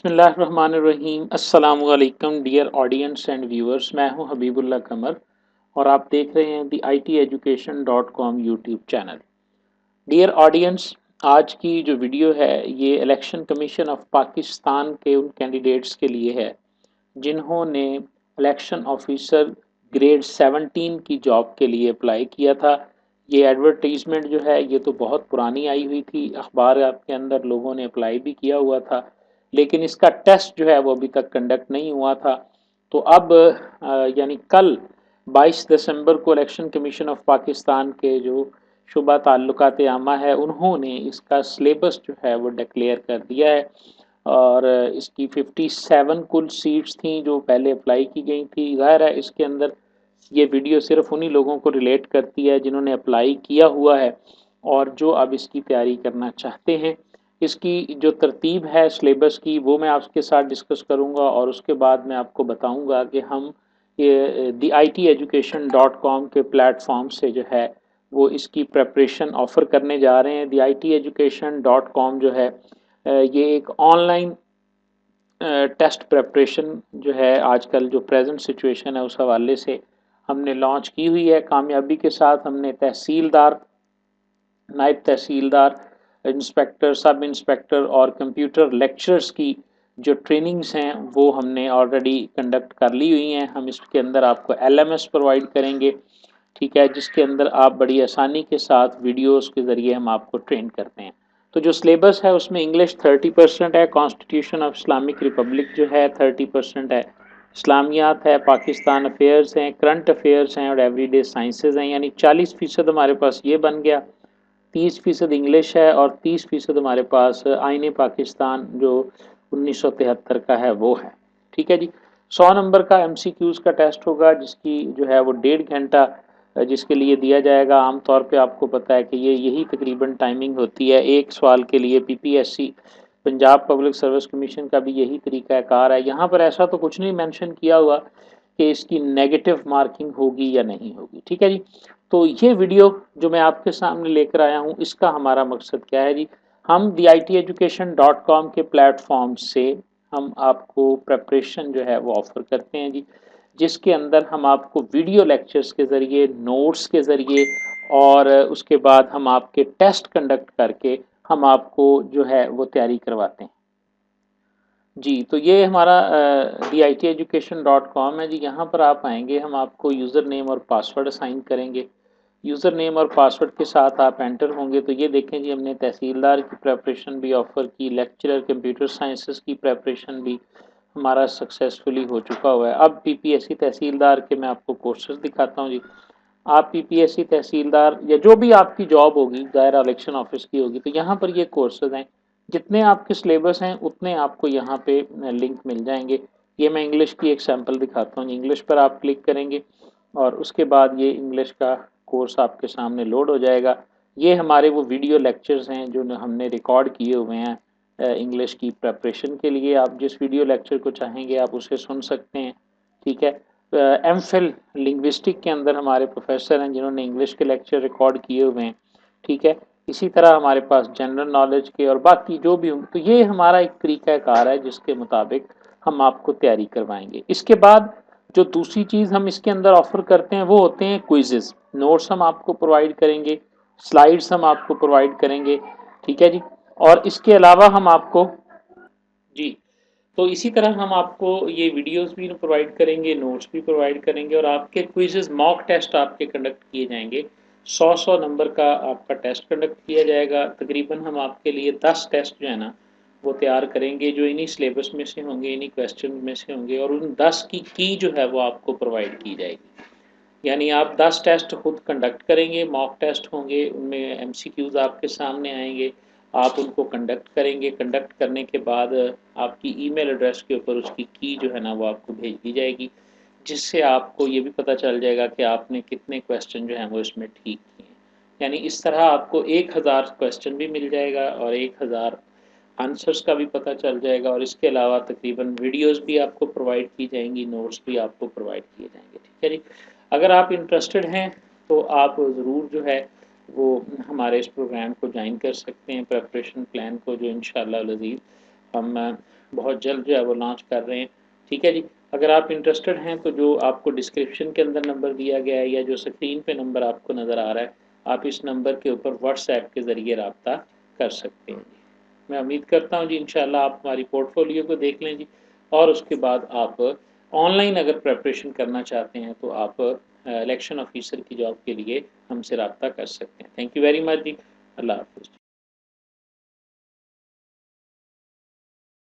बिस्मिल्लाहिर्रहमानिर्रहीम अस्सलामुअलैकुम dear audience and viewers. मैं हूं हबीबुल्लाह कमर और आप देख रहे हैं the ITeducation.com YouTube channel. Dear audience, आज की जो वीडियो है ये इलेक्शन कमीशन ऑफ पाकिस्तान के उन कैंडिडेट्स के लिए है जिन्होंने इलेक्शन ऑफिसर ग्रेड 17 की जॉब के लिए अप्लाई किया था। ये एडवर्टीज़मेंट जो है ये तो बहुत पुरानी आई हुई थी, अखबार के अंदर लोगों ने अप्लाई भी किया हुआ था, लेकिन इसका टेस्ट जो है वो अभी तक कंडक्ट नहीं हुआ था। तो अब यानी कल 22 दिसंबर को इलेक्शन कमीशन ऑफ पाकिस्तान के जो शुबा ताल्लुकात आमा है उन्होंने इसका सिलेबस जो है वो डिक्लेयर कर दिया है और इसकी 57 कुल सीट्स थी जो पहले अप्लाई की गई थी। ज़ाहिर है इसके अंदर ये वीडियो सिर्फ उन्हीं लोगों को रिलेट करती है जिन्होंने अप्लाई किया हुआ है और जो अब इसकी तैयारी करना चाहते हैं। इसकी जो तरतीब है सिलेबस की वो मैं आपके साथ डिस्कस करूंगा और उसके बाद मैं आपको बताऊंगा कि हम ये theITeducation.com के प्लेटफॉर्म से जो है वो इसकी प्रेपरेशन ऑफ़र करने जा रहे हैं। theITeducation.com जो है ये एक ऑनलाइन टेस्ट प्रेपरेशन जो है आजकल जो प्रेजेंट सिचुएशन है उस हवाले से हमने लॉन्च की हुई है। कामयाबी के साथ हमने तहसीलदार, नायब तहसीलदार, इंस्पेक्टर, सब इंस्पेक्टर और कंप्यूटर लेक्चरर्स की जो ट्रेनिंग्स हैं वो हमने ऑलरेडी कंडक्ट कर ली हुई हैं। हम इसके अंदर आपको LMS प्रोवाइड करेंगे, ठीक है, जिसके अंदर आप बड़ी आसानी के साथ वीडियोस के ज़रिए हम आपको ट्रेन करते हैं। तो जो सिलेबस है उसमें इंग्लिश 30% है, कॉन्स्टिट्यूशन ऑफ इस्लामिक रिपब्लिक जो है 30% है, इस्लामियात है, पाकिस्तान अफेयर्स हैं, करंट अफेयर्स हैं और एवरीडे साइंसेज हैं। यानी 40% हमारे पास ये बन गया, 30% इंग्लिश है और 30% हमारे पास आईने पाकिस्तान जो 1973 का है वो है। ठीक है जी। 100 नंबर का MCQs का टेस्ट होगा जिसकी जो है वो 1.5 घंटा जिसके लिए दिया जाएगा। आमतौर पे आपको पता है कि ये यही तकरीबन टाइमिंग होती है एक सवाल के लिए। PPSC Punjab public service commission का भी यही तरीक़ाकार है। यहाँ पर ऐसा तो कुछ नहीं मेंशन किया हुआ कि इसकी नेगेटिव मार्किंग होगी या नहीं होगी। ठीक है जी। तो ये वीडियो जो मैं आपके सामने लेकर आया हूँ इसका हमारा मकसद क्या है जी, हम theITeducation.com के प्लेटफॉर्म से हम आपको प्रेपरेशन जो है वो ऑफ़र करते हैं जी, जिसके अंदर हम आपको वीडियो लेक्चर्स के ज़रिए, नोट्स के ज़रिए और उसके बाद हम आपके टेस्ट कंडक्ट करके हम आपको जो है वो तैयारी करवाते हैं जी। तो ये हमारा theITeducation.com है जी। यहाँ पर आप आएंगे, हम आपको यूज़र नेम और पासवर्ड असाइन करेंगे। यूज़र नेम और पासवर्ड के साथ आप एंटर होंगे तो ये देखें जी, हमने तहसीलदार की प्रेपरेशन भी ऑफ़र की, लेक्चरर कंप्यूटर साइंसेस की प्रेपरेशन भी हमारा सक्सेसफुली हो चुका हुआ है। अब PPSC तहसीलदार के मैं आपको कोर्सेज दिखाता हूँ जी। आप PPSC तहसीलदार या जो भी आपकी जॉब होगी, दायरा इलेक्शन ऑफिस की होगी, तो यहाँ पर ये कोर्सेज हैं। जितने आपके सिलेबस हैं उतने आपको यहाँ पे लिंक मिल जाएंगे। ये मैं इंग्लिश की एक सैम्पल दिखाता हूँ। इंग्लिश पर आप क्लिक करेंगे और उसके बाद ये इंग्लिश का कोर्स आपके सामने लोड हो जाएगा। ये हमारे वो वीडियो लेक्चर्स हैं जो हमने रिकॉर्ड किए हुए हैं इंग्लिश की प्रेपरेशन के लिए। आप जिस वीडियो लेक्चर को चाहेंगे आप उसे सुन सकते हैं। ठीक है। MPhil लिंग्विस्टिक के अंदर हमारे प्रोफेसर हैं जिन्होंने इंग्लिश के लेक्चर रिकॉर्ड किए हुए हैं। ठीक है। इसी तरह हमारे पास जनरल नॉलेज के और बाकी जो भी, तो ये हमारा एक तरीक़ाकार है जिसके मुताबिक हम आपको तैयारी करवाएंगे। इसके बाद जो दूसरी चीज़ हम इसके अंदर ऑफ़र करते हैं वो होते हैं क्विज़ेस। नोट्स हम आपको प्रोवाइड करेंगे, स्लाइड्स हम आपको प्रोवाइड करेंगे। ठीक है जी। और इसके अलावा हम आपको जी, तो इसी तरह हम आपको ये वीडियोस भी प्रोवाइड करेंगे, नोट्स भी प्रोवाइड करेंगे और आपके क्विज़ेस, मॉक टेस्ट आपके कंडक्ट किए जाएंगे। 100 नंबर का आपका टेस्ट कंडक्ट किया जाएगा। तकरीबन हम आपके लिए 10 टेस्ट जो है ना वो तैयार करेंगे जो इन्हीं सिलेबस में से होंगे, इन्हीं क्वेश्चन में से होंगे और उन 10 की जो है वो आपको प्रोवाइड की जाएगी। यानी आप 10 टेस्ट खुद कंडक्ट करेंगे, मॉक टेस्ट होंगे, उनमें MCQs आपके सामने आएंगे, आप उनको कंडक्ट करेंगे। कंडक्ट करने के बाद आपकी ईमेल एड्रेस के ऊपर उसकी जो है ना वो आपको भेज दी जाएगी, जिससे आपको ये भी पता चल जाएगा कि आपने कितने क्वेश्चन जो हैं वो इसमें ठीक किए हैं। यानी इस तरह आपको 1000 क्वेश्चन भी मिल जाएगा और 1000 आंसर्स का भी पता चल जाएगा और इसके अलावा तकरीबन वीडियोस भी आपको प्रोवाइड की जाएंगी, नोट्स भी आपको प्रोवाइड किए जाएंगे। ठीक है जी। अगर आप इंटरेस्टेड हैं तो आप ज़रूर जो है वो हमारे इस प्रोग्राम को ज्वाइन कर सकते हैं, प्रेपरेशन प्लान को, जो इंशाअल्लाह अज़ीज़ हम बहुत जल्द जो है वो लॉन्च कर रहे हैं। ठीक है जी। अगर आप इंटरेस्टेड हैं तो जो आपको डिस्क्रिप्शन के अंदर नंबर दिया गया है या जो स्क्रीन पे नंबर आपको नज़र आ रहा है, आप इस नंबर के ऊपर व्हाट्सएप के ज़रिए रब्ता कर सकते हैं। मैं उम्मीद करता हूँ जी इंशाल्लाह आप हमारी पोर्टफोलियो को देख लें जी, और उसके बाद आप ऑनलाइन अगर प्रिपरेशन करना चाहते हैं तो आप इलेक्शन ऑफिसर की जॉब के लिए हमसे रब्ता कर सकते हैं। थैंक यू वेरी मच जी। अल्लाह हाफ़िज़।